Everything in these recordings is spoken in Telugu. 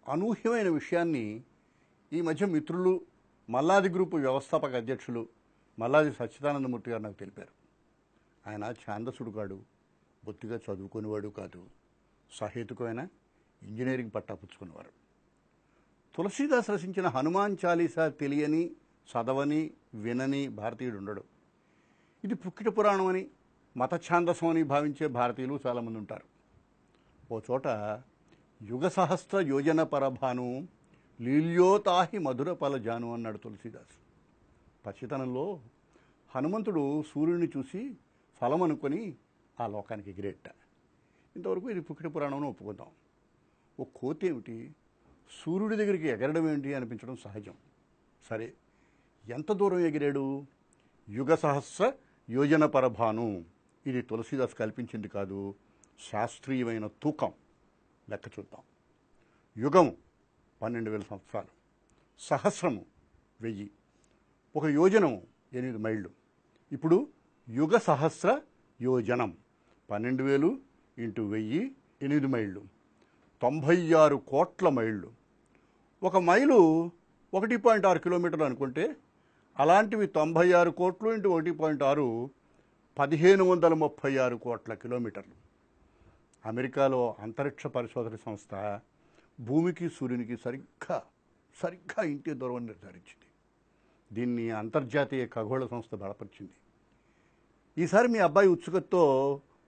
అనూహ్యమైన విషయాన్ని ఈ మధ్య మిత్రులు మల్లాది గ్రూపు వ్యవస్థాపక అధ్యక్షులు మల్లాది సచ్చిదానందమూర్తి గారు నాకు తెలిపారు. ఆయన ఛాందసుడు కాడు, బొత్తిగా చదువుకునేవాడు కాదు, సహేతుకమైన ఇంజనీరింగ్ పట్టా పుచ్చుకునేవారు. తులసీదాస్ రచించిన హనుమాన్ చాలీసా తెలియని, చదవని, వినని భారతీయుడు ఉండడు. ఇది పుక్కిట పురాణం అని, మత ఛాందసం అని భావించే భారతీయులు చాలామంది ఉంటారు. ఓ చోట యుగ సహస్ర యోజన పరభాను లీల్యోతాహి మధుర ఫలజాను అన్నాడు తులసీదాస్. పసితనంలో హనుమంతుడు సూర్యుడిని చూసి ఫలం అనుకొని ఆ లోకానికి ఎగిరేట. ఇంతవరకు ఇది పుక్కిట పురాణం ఒప్పుకుందాం. ఓ కోతి ఏమిటి, సూర్యుడి దగ్గరికి ఎగరడం ఏంటి అనిపించడం సహజం. సరే, ఎంత దూరం ఎగిరాడు? యుగ సహస్ర యోజన పరభాను. ఇది తులసీదాస్ కల్పించింది కాదు, శాస్త్రీయమైన తూకం. లెక్క చూద్దాం. యుగము 12,000 సంవత్సరాలు, సహస్రము 1000, ఒక యోజనము 8 మైళ్ళు. ఇప్పుడు యుగ సహస్ర యోజనం 12,000 × 1000 8 మైళ్ళు, 96 కోట్ల మైళ్ళు. ఒక మైలు 1.6 కిలోమీటర్లు అనుకుంటే అలాంటివి 96 కోట్లు × 1.6 1536 కోట్ల కిలోమీటర్లు. అమెరికాలో అంతరిక్ష పరిశోధన సంస్థ భూమికి సూర్యునికి సరిగ్గా ఇంటి దూరం నిర్ధారించింది. దీన్ని అంతర్జాతీయ ఖగోళ సంస్థ బలపరిచింది. ఈసారి మీ అబ్బాయి ఉత్సుకతతో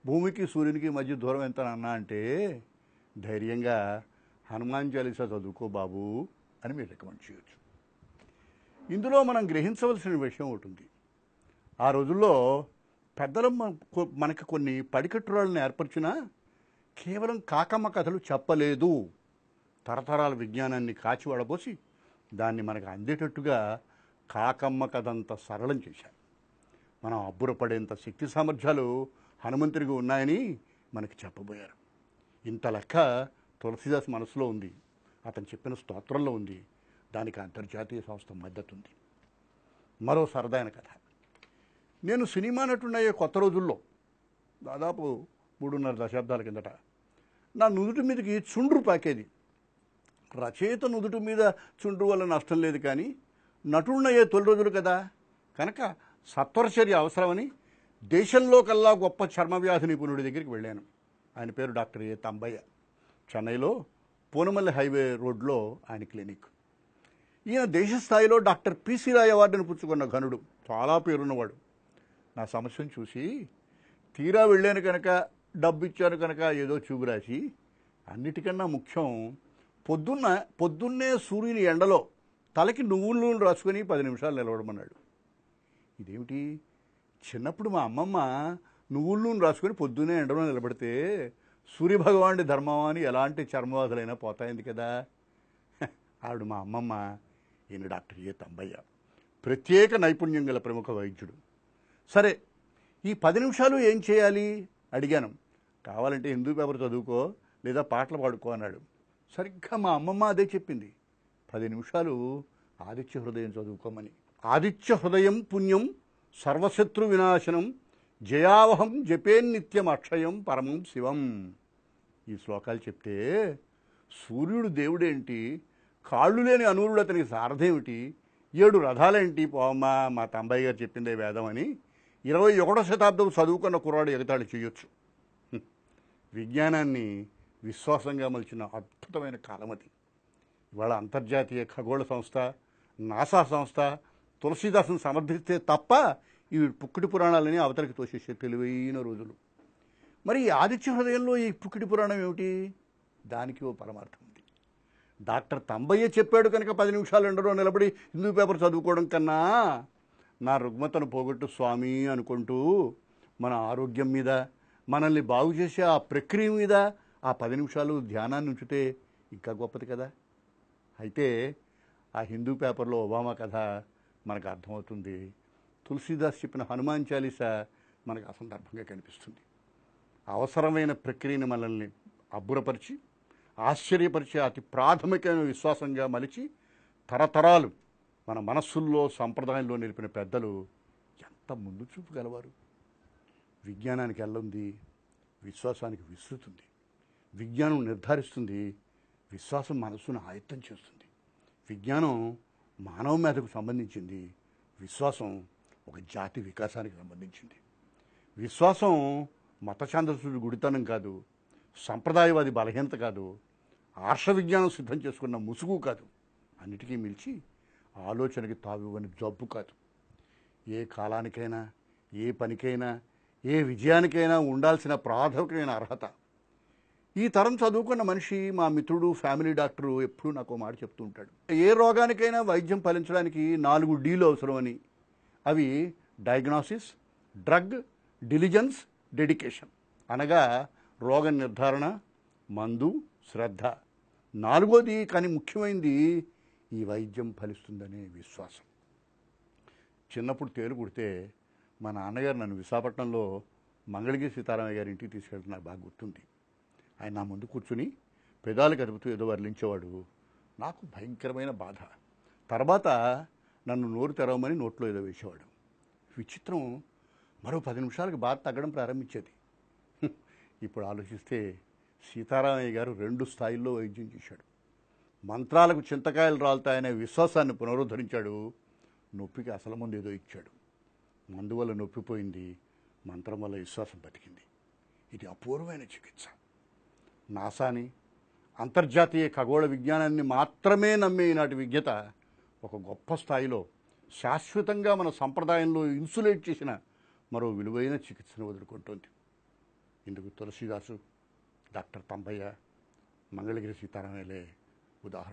భూమికి సూర్యునికి మధ్య దూరం ఎంత అన్నా అంటే ధైర్యంగా హనుమాన్ చాలీసా చదువుకో బాబు అని మీరు రికమెండ్ చేయొచ్చు. ఇందులో మనం గ్రహించవలసిన విషయం ఒకటి ఉంది. ఆ రోజుల్లో పెద్దలు మనకి కొన్ని పడికట్టురాళ్ళని ఏర్పరిచినా కేవలం కాకమ్మ కథలు చెప్పలేదు. తరతరాల విజ్ఞానాన్ని కాచి వడబోసి దాన్ని మనకు అందేటట్టుగా కాకమ్మ కథ అంత సరళం చేశారు. మనం అబ్బురపడేంత శక్తి సామర్థ్యాలు హనుమంతుడికి ఉన్నాయని మనకి చెప్పబోయారు. ఇంత లెక్క తులసీదాస్ మనసులో ఉంది, అతను చెప్పిన స్తోత్రంలో ఉంది. దానికి అంతర్జాతీయ సంస్థ మద్దతు ఉంది. మరో సరదైన కథ. నేను సినిమా నటుడయ్యే కొత్త రోజుల్లో, దాదాపు 3.5 దశాబ్దాల కిందట, నా నుదుటి మీదకి చుండ్రు పాకేది. రచయిత నుదుటి మీద చుండ్రు వల్ల నష్టం లేదు, కానీ నటుడినయ్యే తొలి రోజులు కదా, కనుక సత్వరచర్య అవసరమని దేశంలో కల్లా గొప్ప చర్మవ్యాధి నిపుణుడి దగ్గరికి వెళ్ళాను. ఆయన పేరు డాక్టర్ ఏ తంబయ్య. చెన్నైలో పూనమల్లి హైవే రోడ్లో ఆయన క్లినిక్. ఈయన దేశ స్థాయిలో డాక్టర్ పిసి రాయ్ అవార్డును పుచ్చుకున్న ఘనుడు, చాలా పేరున్నవాడు. నా సమస్యను చూసి తీరా వెళ్ళాను కనుక, డబ్బు ఇచ్చాను కనుక ఏదో చూపు రాసి, అన్నిటికన్నా ముఖ్యం పొద్దున్నే సూర్యుని ఎండలో తలకి నువ్వుల నూనె రాసుకొని 10 నిమిషాలు నిలవడమన్నాడు. ఇదేమిటి, చిన్నప్పుడు మా అమ్మమ్మ నువ్వుల నూనె రాసుకొని పొద్దున్నే ఎండలో నిలబడితే సూర్యభగవానుడి ధర్మం అని ఎలాంటి చర్మవాదులైనా పోతాయింది కదా. ఆవిడ మా అమ్మమ్మ. ఈయన డాక్టర్ ఏ తంబయ్య, ప్రత్యేక నైపుణ్యం గల ప్రముఖ వైద్యుడు. సరే, ఈ 10 నిమిషాలు ఏం చేయాలి అడిగాను. కావాలంటే హిందూ పేపర్ చదువుకో, లేదా పాటలు పాడుకో అన్నాడు. సరిగ్గా మా అమ్మమ్మ అదే చెప్పింది, 10 నిమిషాలు ఆదిత్య హృదయం చదువుకోమని. ఆదిత్య హృదయం పుణ్యం సర్వశత్రు వినాశనం జయావహం జపేన్నిత్యం అక్షయం పరమం శివం. ఈ శ్లోకాలు చెప్తే సూర్యుడు దేవుడేంటి, కాళ్ళు లేని అనూరుడు అతనికి సారథేమిటి, 7 రథాలేంటి, పోమ్మా మా తంబయ్య గారు చెప్పిందే వేదం అని 21వ శతాబ్దం చదువుకున్న కుర్రాడు ఎగతాళి చేయొచ్చు. విజ్ఞానాన్ని విశ్వాసంగా మలిచిన అద్భుతమైన కాలం అది. ఇవాళ అంతర్జాతీయ ఖగోళ సంస్థ, నాసా సంస్థ తులసీదాసును సమర్థిస్తే తప్ప ఇవి పుక్కిటి పురాణాలని అవతలికి తోసేసే తెలివైన రోజులు. మరి ఈ ఆదిత్య హృదయంలో ఈ పుక్కిటి పురాణం ఏమిటి? దానికి ఓ పరమార్థం ఉంది. డాక్టర్ తంబయ్య చెప్పాడు కనుక 10 నిమిషాలు ఎండలో నిలబడి హిందూ పేపర్ చదువుకోవడం కన్నా నా రుగ్మతను పోగొట్టు స్వామి అనుకుంటూ మన ఆరోగ్యం మీద, మనల్ని బాగు చేసే ఆ ప్రక్రియ మీద ఆ 10 నిమిషాలు ధ్యానాన్ని ఉంచితే ఇంకా గొప్పది కదా. అయితే ఆ హిందూ పేపర్లో ఒబామా కథ మనకు అర్థమవుతుంది. తులసీదాస్ చెప్పిన హనుమాన్ చాలీసా మనకు అసందర్భంగా కనిపిస్తుంది. అవసరమైన ప్రక్రియను మనల్ని అబ్బురపరిచి ఆశ్చర్యపరిచే అతి ప్రాథమికమైన విశ్వాసంగా మలిచి తరతరాలు మన మనస్సుల్లో సంప్రదాయంలో నిలిపిన పెద్దలు ఎంత ముందు చూపు గలవారు. విజ్ఞానానికి ఎల్లుంది, విశ్వాసానికి విస్తృతుంది. విజ్ఞానం నిర్ధారిస్తుంది, విశ్వాసం మనస్సును ఆయత్తం చేస్తుంది. విజ్ఞానం మానవ మేధకు సంబంధించింది, విశ్వాసం ఒక జాతి వికాసానికి సంబంధించింది. విశ్వాసం మత ఛాందసుడి గుడితనం కాదు, సంప్రదాయవాది బలహీనత కాదు, ఆర్ష విజ్ఞానం సిద్ధం చేసుకున్న ముసుగు కాదు, అన్నిటికీ మించి ఆలోచనకి తావివ్వని జబ్బు కాదు. ఏ కాలానికైనా, ఏ పనికైనా, ఏ విజయానికైనా ఉండాల్సిన ప్రాథమికమైన అర్హత. ఈ తరం చదువుకున్న మనిషి, మా మిత్రుడు, ఫ్యామిలీ డాక్టరు ఎప్పుడూ నాకు మాట చెప్తూ ఉంటాడు, ఏ రోగానికైనా వైద్యం ఫలించడానికి 4 డీలు అవసరమని. అవి డయాగ్నోసిస్, డ్రగ్, డిలిజెన్స్, డెడికేషన్. అనగా రోగ నిర్ధారణ, మందు, శ్రద్ధ. 4వది కానీ ముఖ్యమైనది ఈ వైద్యం ఫలిస్తుందనే విశ్వాసం. చిన్నప్పుడు తేలు కుడితే మా నాన్నగారు నన్ను విశాఖపట్నంలో మంగళగిరి సీతారామయ్య గారి ఇంటికి తీసుకెళ్తే నాకు బాగా గుర్తుంది. ఆయన నా ముందు కూర్చుని పెదాలు కదుపుతూ ఏదో వర్లించేవాడు. నాకు భయంకరమైన బాధ. తర్వాత నన్ను నోరు తెరవమని నోట్లో ఏదో వేసేవాడు. విచిత్రం, మరో 10 నిమిషాలకు బాధ తగ్గడం ప్రారంభించేది. ఇప్పుడు ఆలోచిస్తే సీతారామయ్య గారు 2 స్థాయిల్లో వైద్యం చేశాడు. మంత్రాలకు చింతకాయలు రాలుతాయనే విశ్వాసాన్ని పునరుద్ధరించాడు. నొప్పికి అసలు మందు ఏదో ఇచ్చాడు. మందు వల్ల నొప్పి పోయింది, మంత్రం వల్ల విశ్వాసం బతికింది. ఇది అపూర్వమైన చికిత్స. నాసాని, అంతర్జాతీయ ఖగోళ విజ్ఞానాన్ని మాత్రమే నమ్మే ఈనాటి విజ్ఞత ఒక గొప్ప స్థాయిలో శాశ్వతంగా మన సంప్రదాయంలో ఇన్సులేట్ చేసిన మరో విలువైన చికిత్సను వదులుకుంటోంది. ఇందుకు తులసీదాసు, డాక్టర్ తంబయ్య, మంగళగిరి సీతారామయ్యలే ఉదాహరణ.